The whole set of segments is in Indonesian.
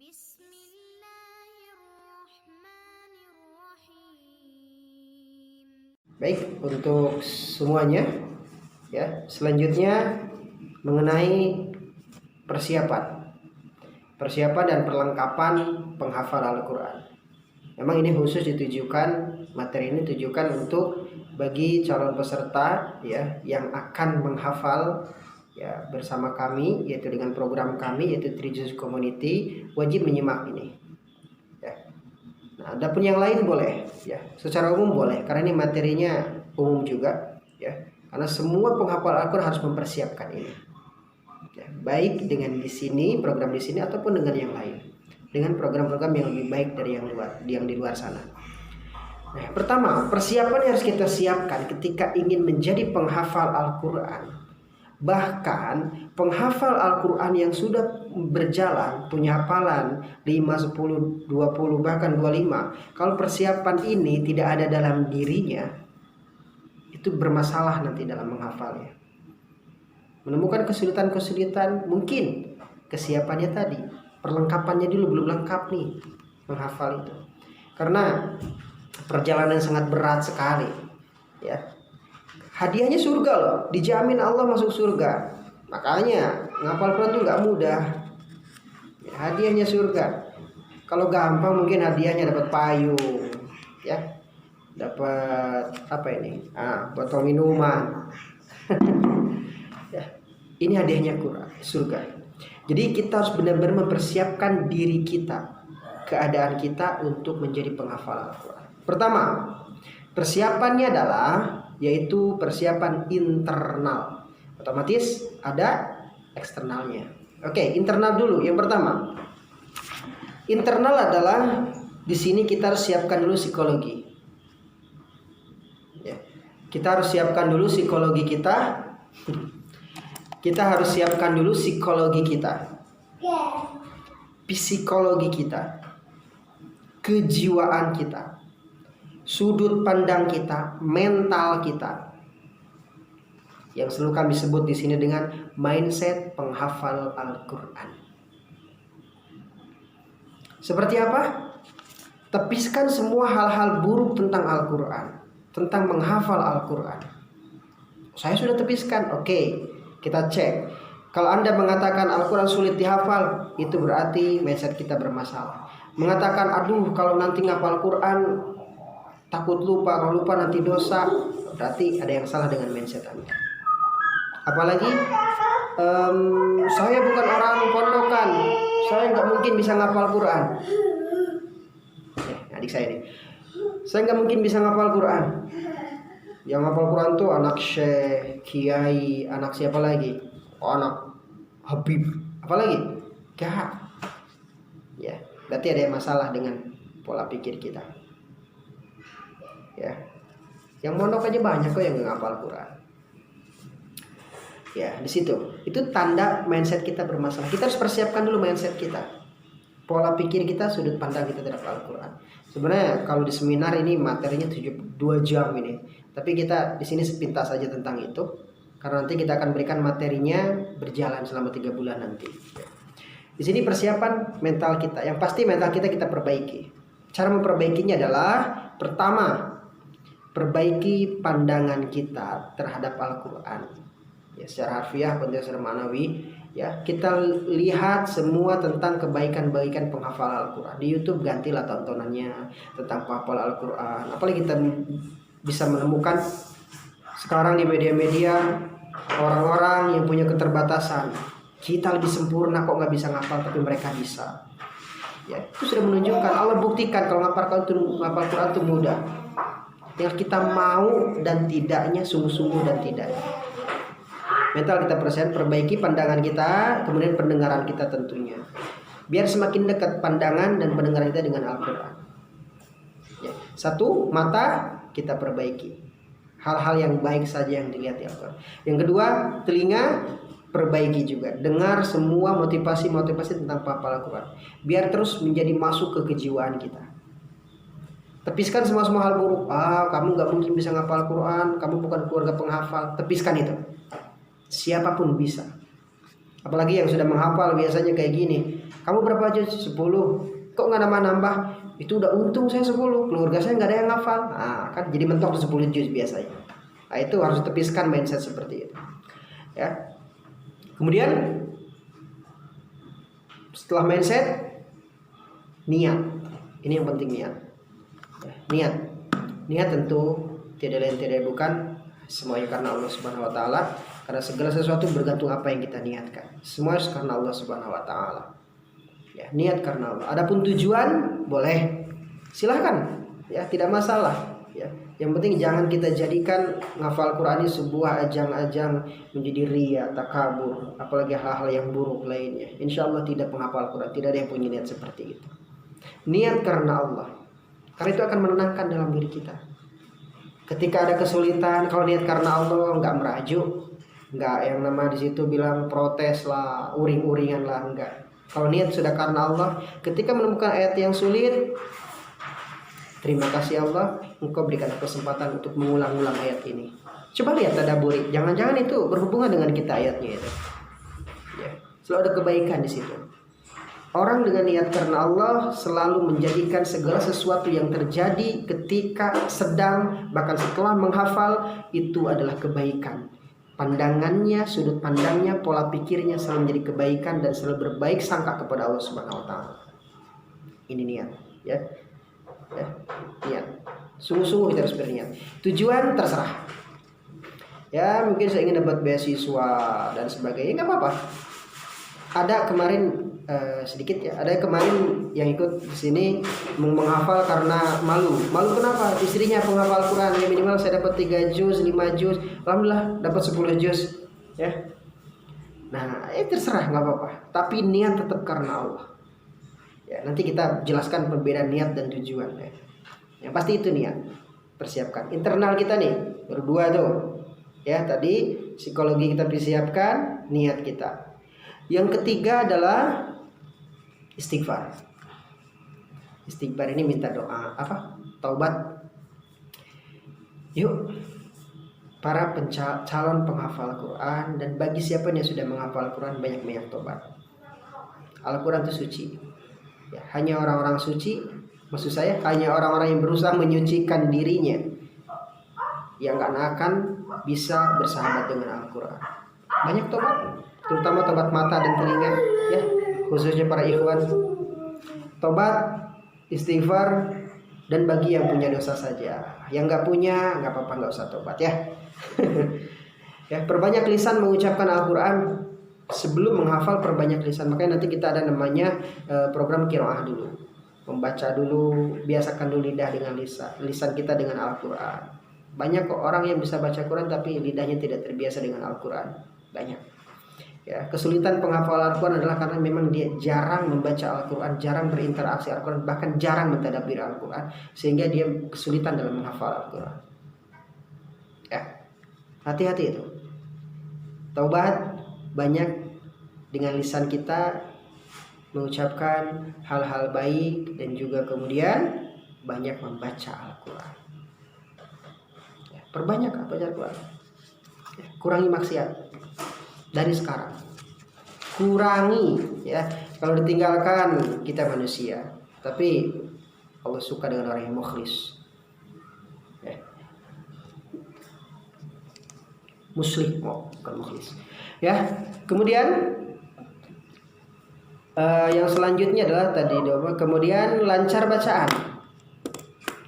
Bismillahirrahmanirrahim. Baik, untuk semuanya ya. Selanjutnya mengenai persiapan dan perlengkapan penghafal Al-Qur'an. Memang ini khusus materi ini ditujukan untuk bagi calon peserta ya yang akan menghafal ya bersama kami, yaitu dengan program kami yaitu Trijus Community, wajib menyimak ini. Ya. Nah, adapun yang lain boleh ya, secara umum boleh karena ini materinya umum juga ya. Karena semua penghafal Al-Qur'an harus mempersiapkan ini. Ya, baik dengan program di sini ataupun dengan yang lain. Dengan program-program yang lebih baik dari yang di luar sana. Nah, pertama, persiapan yang harus kita siapkan ketika ingin menjadi penghafal Al-Qur'an. Bahkan penghafal Al-Qur'an yang sudah berjalan, punya hafalan 5, 10, 20, bahkan 25, kalau persiapan ini tidak ada dalam dirinya, itu bermasalah nanti dalam menghafalnya. Menemukan kesulitan-kesulitan, mungkin kesiapannya tadi, perlengkapannya dulu belum lengkap nih menghafal itu. Karena perjalanan sangat berat sekali ya. Hadiahnya surga loh, dijamin Allah masuk surga. Makanya ngapal Quran itu nggak mudah ya, hadiahnya surga. Kalau gampang mungkin hadiahnya dapat payung ya, dapat apa ini, botol minuman. Ya, ini hadiahnya Quran, surga. Jadi kita harus benar-benar mempersiapkan diri kita, keadaan kita untuk menjadi penghafal Al-Quran. Pertama, persiapannya adalah yaitu persiapan internal. Otomatis ada eksternalnya. Oke, internal dulu. Yang pertama, internal adalah di sini kita harus siapkan dulu psikologi. Ya, kita harus siapkan dulu psikologi kita. Kita harus siapkan dulu psikologi kita, psikologi kita, kejiwaan kita, sudut pandang kita, mental kita, yang selalu kami sebut di sini dengan mindset penghafal Al-Quran. Seperti apa? Tepiskan semua hal-hal buruk tentang Al-Quran, tentang menghafal Al-Quran. Saya sudah tepiskan, oke. Kita cek. Kalau Anda mengatakan Al-Quran sulit dihafal, itu berarti mindset kita bermasalah. Mengatakan, aduh kalau nanti ngapal Quran takut lupa, kalau lupa nanti dosa, berarti ada yang salah dengan mindset Anda. Apalagi saya bukan orang pondokan, saya nggak mungkin bisa ngapal Quran. Adik saya ini, saya nggak mungkin bisa ngapal Quran. Yang ngapal Quran tuh anak syekh, kiai, anak siapa lagi? Oh, anak Habib, apalagi? Gak. Ya, berarti ada yang masalah dengan pola pikir kita. Ya, yang mondok aja banyak kok yang nggak ngapal Quran. Ya, di situ. Itu tanda mindset kita bermasalah. Kita harus persiapkan dulu mindset kita. Pola pikir kita, sudut pandang kita terhadap Al-Quran. Sebenarnya kalau di seminar ini materinya 2 jam ini. Tapi kita di sini sepintas saja tentang itu. Karena nanti kita akan berikan materinya berjalan selama 3 bulan nanti. Di sini persiapan mental kita. Yang pasti mental kita perbaiki. Cara memperbaikinya adalah pertama, perbaiki pandangan kita terhadap Al-Quran. Ya, secara harfiah, konteks ma'nawi. Ya, kita lihat semua tentang kebaikan-kebaikan penghafal Al-Quran. Di YouTube gantilah tontonannya tentang penghafal Al-Quran. Apalagi kita bisa menemukan sekarang di media-media orang-orang yang punya keterbatasan. Kita lebih sempurna kok nggak bisa ngapal, tapi mereka bisa. Ya, itu sudah menunjukkan, Allah buktikan kalau ngapal Quran itu mudah. Tinggal kita mau dan tidaknya, sungguh-sungguh dan tidaknya. Mental kita perbaiki pandangan kita, kemudian pendengaran kita tentunya. Biar semakin dekat pandangan dan pendengaran kita dengan Al-Quran. Ya. 1, mata kita perbaiki. Hal-hal yang baik saja yang dilihat di Al-Quran. Yang kedua, telinga perbaiki juga. Dengar semua motivasi-motivasi tentang penghafal Al-Quran. Biar terus menjadi masuk ke kejiwaan kita. Tepiskan semua hal buruk. Kamu gak mungkin bisa ngapal Al-Quran, kamu bukan keluarga penghafal. Tepiskan itu. Siapapun bisa. Apalagi yang sudah menghafal biasanya kayak gini. Kamu berapa juz? 10. Kok nggak nambah-nambah? Itu udah untung saya 10. Keluarga saya nggak ada yang hafal. Nah, kan jadi mentok 10 juz biasanya. Nah, itu harus tepiskan mindset seperti itu. Ya. Kemudian setelah mindset, niat. Ini yang penting, niat. Ya, niat tentu tidak lain tidak bukan semuanya karena Allah Subhanahu wa taala, karena segala sesuatu bergantung apa yang kita niatkan. Semua harus karena Allah Subhanahu wa taala. Ya, niat karena Allah. Adapun tujuan boleh silahkan, ya, tidak masalah, ya. Yang penting jangan kita jadikan ngafal Quran ini sebuah ajang-ajang menjadi ria, takabur, apalagi hal-hal yang buruk lainnya. Insya Allah tidak penghafal Quran, tidak ada yang punya niat seperti itu. Niat karena Allah, karena itu akan menenangkan dalam diri kita. Ketika ada kesulitan, kalau niat karena Allah, nggak merajuk, nggak yang nama di situ bilang protes lah, uring-uringan lah, enggak. Kalau niat sudah karena Allah, ketika menemukan ayat yang sulit, terima kasih Allah, Engkau berikan aku kesempatan untuk mengulang-ulang ayat ini. Coba lihat tadabburi, jangan-jangan itu berhubungan dengan kita ayatnya itu. Ya, selalu ada kebaikan di situ. Orang dengan niat karena Allah selalu menjadikan segala sesuatu yang terjadi ketika sedang, bahkan setelah menghafal, itu adalah kebaikan. Pandangannya, sudut pandangnya, pola pikirnya selalu menjadi kebaikan dan selalu berbaik sangka kepada Allah Subhanahu wa taala. Ini niat, ya. Ya, niat. Sungguh-sungguh kita harus berniat. Tujuan terserah. Ya, mungkin saya ingin dapat beasiswa dan sebagainya, nggak apa-apa. Ada kemarin sedikit ya, ada kemarin yang ikut di sini menghafal karena malu. Malu kenapa? Istrinya penghafal Quran, ya minimal saya dapat 3 juz, 5 juz, alhamdulillah dapat 10 juz, ya. Nah, terserah, nggak apa-apa. Tapi niat tetap karena Allah. Ya, nanti kita jelaskan perbedaan niat dan tujuan, ya. Yang pasti itu niat. Persiapkan internal kita nih, berdua tuh. Ya, tadi psikologi kita persiapkan, niat kita. Yang ketiga adalah istighfar. Istighfar ini minta doa apa? Taubat. Yuk, para calon penghafal Quran dan bagi siapa yang sudah menghafal Quran, banyak-banyak taubat. Al-Quran itu suci. Ya, hanya orang-orang suci, maksud saya hanya orang-orang yang berusaha menyucikan dirinya yang gak akan bisa bersahabat dengan Al-Quran. Banyak taubat, terutama tobat mata dan telinga, ya, khususnya para ikhwan. Tobat, istighfar, dan bagi yang punya dosa saja. Yang nggak punya, nggak apa-apa, nggak usah tobat, ya. Ya, perbanyak lisan mengucapkan Al-Quran sebelum menghafal, perbanyak lisan. Makanya nanti kita ada namanya program qiraah dulu, membaca dulu, biasakan dulu lidah dengan lisan kita dengan Al-Quran. Banyak kok orang yang bisa baca Quran tapi lidahnya tidak terbiasa dengan Al-Quran, banyak. Ya, kesulitan penghafalan Al-Quran adalah karena memang dia jarang membaca Al-Quran, jarang berinteraksi Al-Quran, bahkan jarang mentadabbir Al-Quran, sehingga dia kesulitan dalam menghafal Al-Quran. Ya, hati-hati itu. Taubat banyak dengan lisan kita mengucapkan hal-hal baik dan juga kemudian banyak membaca Al-Quran. Ya, perbanyak baca Al-Quran. Ya, kurangi maksiat. Dari sekarang kurangi, ya. Kalau ditinggalkan, kita manusia, tapi Allah suka dengan orang yang mukhlis, ya. Muslim, bukan mukhlis, ya. Kemudian yang selanjutnya adalah tadi doa, kemudian lancar bacaan.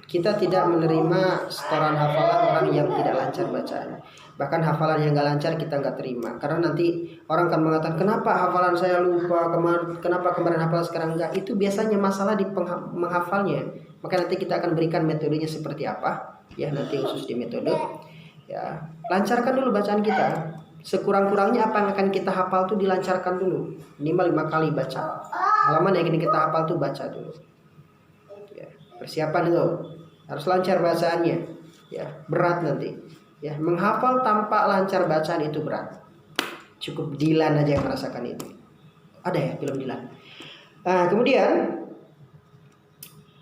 Kita tidak menerima setoran hafalan orang yang tidak lancar bacaan. Bahkan hafalan yang gak lancar kita gak terima. Karena nanti orang akan mengatakan, kenapa hafalan saya lupa, kenapa kemarin hafal sekarang enggak. Itu biasanya masalah di menghafalnya. Maka nanti kita akan berikan metodenya seperti apa, ya, nanti khusus di metode. Ya, lancarkan dulu bacaan kita. Sekurang-kurangnya apa yang akan kita hafal tuh dilancarkan dulu. Minimal 5 kali baca. Halaman yang ingin kita hafal tuh baca dulu. Ya, persiapan itu harus lancar bacaannya. Ya, berat nanti. Ya, menghafal tanpa lancar bacaan itu berat. Cukup Dilan aja yang merasakan itu. Ada ya film Dilan. Nah, kemudian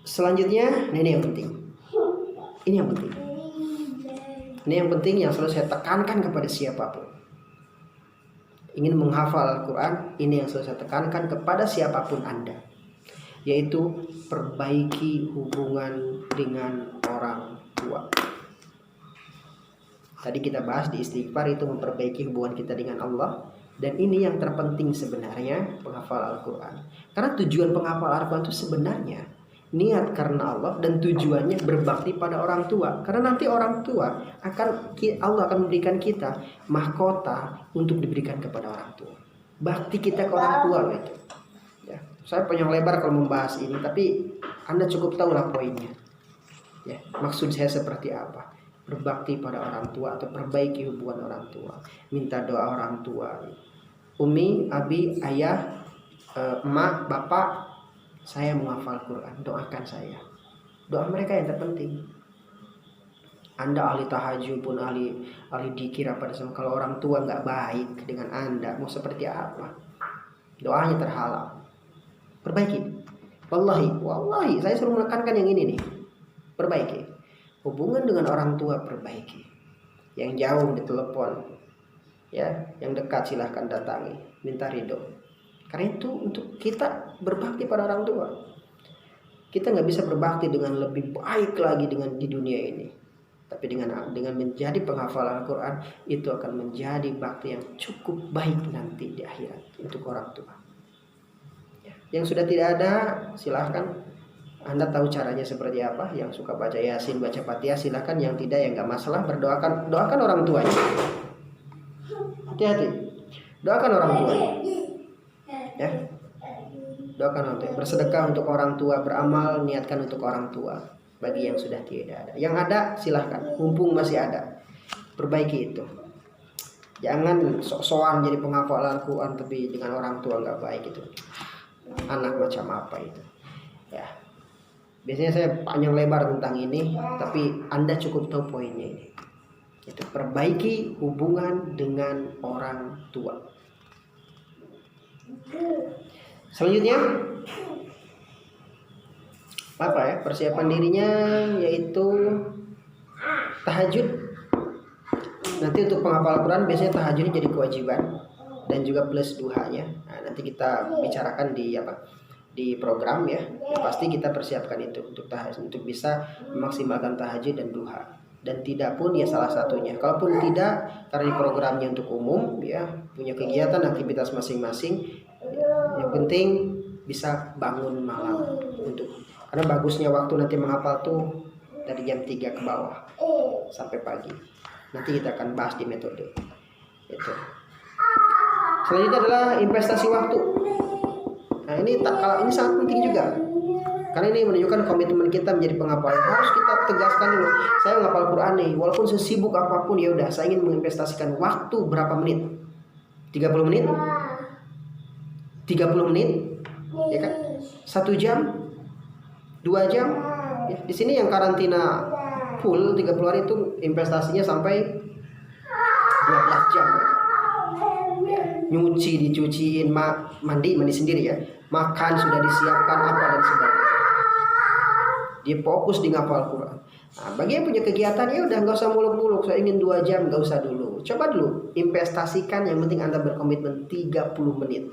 selanjutnya, ini yang penting. Ini yang penting. Ini yang penting yang selalu saya tekankan kepada siapapun. ingin menghafal Al-Quran, ini yang saya tekankan kepada siapapun Anda, yaitu perbaiki hubungan dengan orang tua. Tadi kita bahas di istighfar itu memperbaiki hubungan kita dengan Allah, dan ini yang terpenting sebenarnya penghafal Al-Quran. Karena tujuan penghafal Al-Quran itu sebenarnya niat karena Allah dan tujuannya berbakti pada orang tua. Karena nanti orang tua Allah akan memberikan kita mahkota untuk diberikan kepada orang tua. Bakti kita ke orang tua gitu. Ya, saya panjang lebar kalau membahas ini, tapi Anda cukup tahu lah poinnya. Ya, maksud saya seperti apa? Berbakti pada orang tua atau perbaiki hubungan orang tua. Minta doa orang tua. Umi, abi, ayah, emak, bapak, saya menghafal Quran, doakan saya. Doa mereka yang terpenting. Anda ahli tahajud pun, ahli dikir apa semua, kalau orang tua nggak baik dengan Anda, mau seperti apa? Doanya terhalang. Perbaiki. Wallahi, saya selalu menekankan yang ini nih. Perbaiki. Hubungan dengan orang tua perbaiki. Yang jauh ditelepon, ya, yang dekat silahkan datangi, minta ridho. Karena itu untuk kita berbakti pada orang tua. Kita nggak bisa berbakti dengan lebih baik lagi dengan di dunia ini. Tapi dengan menjadi penghafal Al-Quran, itu akan menjadi bakti yang cukup baik nanti di akhirat untuk orang tua. Yang sudah tidak ada, silahkan. Anda tahu caranya seperti apa. Yang suka baca Yasin, baca Fatihah, silahkan. Yang tidak, ya nggak masalah. Doakan orang tuanya. Hati-hati. Doakan orang tuanya. Ya, doakan orang tua, bersedekah untuk orang tua, beramal niatkan untuk orang tua. Bagi yang sudah tidak ada, yang ada silahkan, mumpung masih ada, perbaiki itu. Jangan sok-sokan jadi penghafal Al-Quran tapi dengan orang tua nggak baik itu. Anak macam apa itu? Ya, biasanya saya panjang lebar tentang ini, tapi Anda cukup tahu poinnya ini. Itu perbaiki hubungan dengan orang tua. Selanjutnya apa ya, persiapan dirinya yaitu tahajud. Nanti untuk penghafal Al-Quran biasanya tahajudnya jadi kewajiban dan juga plus duhanya. Nah, nanti kita bicarakan di program ya. Pasti kita persiapkan itu untuk tahajud, untuk bisa memaksimalkan tahajud dan duha. Dan tidak pun ya salah satunya. Kalaupun tidak, karena programnya untuk umum ya, punya kegiatan aktivitas masing-masing. Yang penting bisa bangun malam karena bagusnya waktu nanti menghafal tuh dari jam 3 ke bawah sampai pagi. Nanti kita akan bahas di metode itu. Selanjutnya adalah investasi waktu. Nah, ini sangat penting juga. Karena ini menunjukkan komitmen kita menjadi penghafal. Harus kita tegaskan dulu. Saya menghafal Quran nih, walaupun sesibuk apapun ya udah, saya ingin menginvestasikan waktu berapa menit? 30 menit? 30 menit? Ya kan? 1 jam? 2 jam? Ya, di sini yang karantina full 30 hari itu investasinya sampai 12 jam. Ya, nyuci dicuciin, mandi sendiri ya. Makan sudah disiapkan apa dan sebagainya. Dia fokus di ngapal Quran. Nah, bagi yang punya kegiatan ya udah nggak usah muluk-muluk. Saya ingin 2 jam, nggak usah dulu. Coba dulu investasikan, yang penting Anda berkomitmen 30 menit.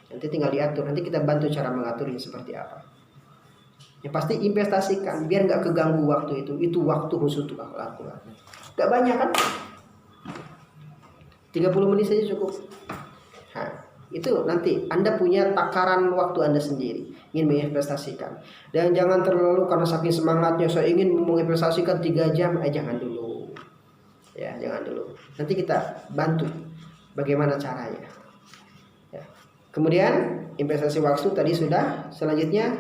Nanti tinggal diatur. Nanti kita bantu cara mengaturnya seperti apa. Ya pasti investasikan biar nggak keganggu waktu itu. Itu waktu khusus untuk Al-Quran. Gak banyak kan? 30 menit saja cukup. Nah, itu nanti Anda punya takaran waktu Anda sendiri ingin menginvestasikan. Dan jangan terlalu karena saking semangatnya saya ingin menginvestasikan 3 jam, jangan dulu. Ya, jangan dulu. Nanti kita bantu bagaimana caranya. Ya. Kemudian investasi waktu tadi sudah. Selanjutnya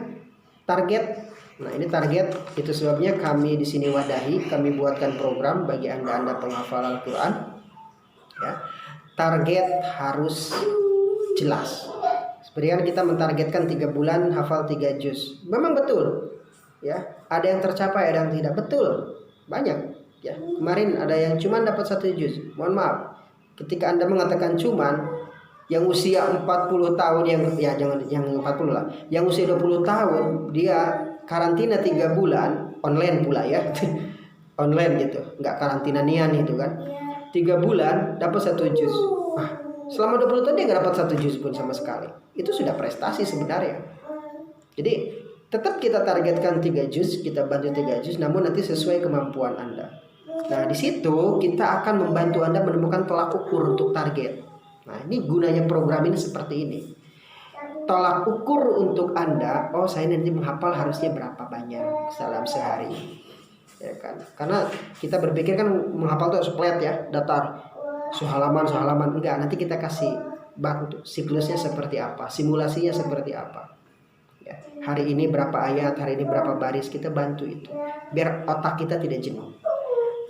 target. Nah, ini target, itu sebabnya kami di sini Wadahi, kami buatkan program bagi Anda penghafal Al-Quran. Ya. Target harus jelas. Seperti kan kita mentargetkan 3 bulan hafal 3 juz. Memang betul. Ya, ada yang tercapai, ada yang tidak. Betul. Banyak. Ya, kemarin ada yang cuman dapat 1 juz. Mohon maaf. Ketika Anda mengatakan cuman, yang usia 40 tahun jangan yang 40 lah. Yang usia 20 tahun dia karantina 3 bulan online pula ya. Online gitu. Enggak karantina nian itu kan. 3 bulan dapat 1 juz. Selama 20 tahun dia nggak dapat 1 juz pun sama sekali. Itu sudah prestasi sebenarnya. Jadi tetap kita targetkan 3 juz, kita bantu 3 juz, namun nanti sesuai kemampuan Anda. Nah, di situ kita akan membantu Anda menemukan tolak ukur untuk target. Nah, ini gunanya program ini seperti ini. Tolak ukur untuk Anda, oh saya nanti menghafal harusnya berapa banyak dalam sehari. Ya kan? Karena kita berpikir kan menghafal itu split ya, datar sehalaman enggak, nanti kita kasih bantu siklusnya seperti apa, simulasinya seperti apa. Ya, hari ini berapa ayat, hari ini berapa baris, kita bantu itu biar otak kita tidak jenuh.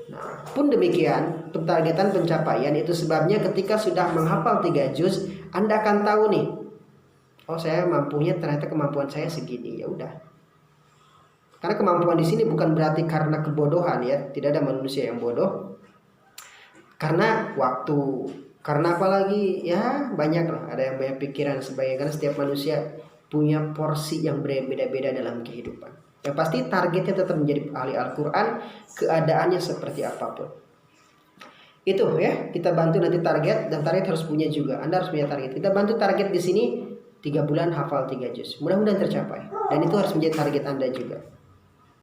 Nah, pun demikian targetan pencapaian itu sebabnya ketika sudah menghafal 3 juz, Anda akan tahu nih, oh saya mampunya ternyata kemampuan saya segini, ya udah. Karena kemampuan di sini bukan berarti karena kebodohan ya, tidak ada manusia yang bodoh. Karena waktu, karena apalagi ya banyak lah, ada yang banyak pikiran sebagainya. Karena setiap manusia punya porsi yang berbeda-beda dalam kehidupan. Yang pasti targetnya tetap menjadi ahli Al-Quran, keadaannya seperti apapun. Itu ya, kita bantu nanti target, dan target harus punya juga. Anda harus punya target. Kita bantu target di sini 3 bulan hafal 3 juz. Mudah-mudahan tercapai. Dan itu harus menjadi target Anda juga.